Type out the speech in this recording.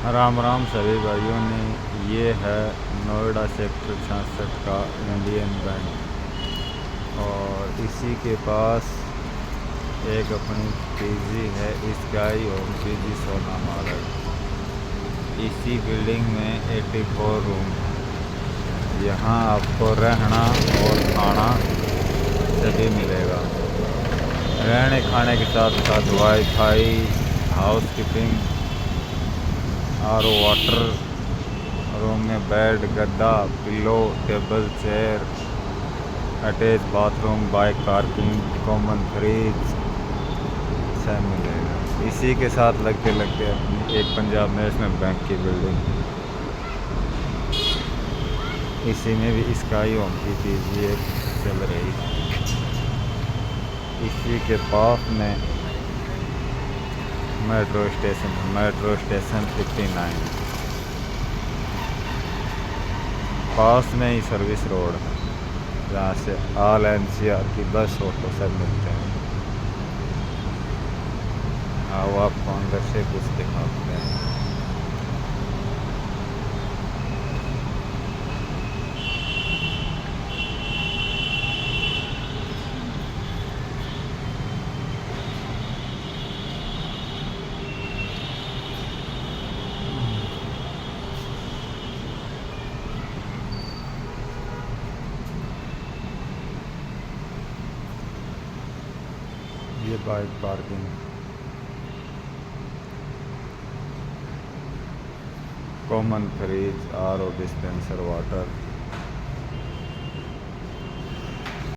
राम राम सभी भाइयों ने। ये है नोएडा सेक्टर 66 का इंडियन बैंक और इसी के पास एक अपनी पीजी है, स्काई होम पीजी सोना मॉडल। इसी बिल्डिंग में 84 रूम। यहाँ आपको रहना और खाना सभी मिलेगा। रहने खाने के साथ साथ वाईफाई, हाउसकीपिंग और वाटर, रूम में बेड, गद्दा, pillow, table, chair, attach bathroom, bike parking, common fridge सब मिलेगा। इसी के साथ लगते लगते अपनी एक पंजाब नेशनल बैंक की बिल्डिंग, इसी में भी स्काई होम की पीजी चल रही है। इसी के पास में मेट्रो स्टेशन 59, पास में ही सर्विस रोड है जहाँ से ऑल NCR की बस ऑटो सब मिलते हैं। आओ आपको अंदर से कुछ दिखाते हैं। ये bike parking, common fridge, RO dispenser, water,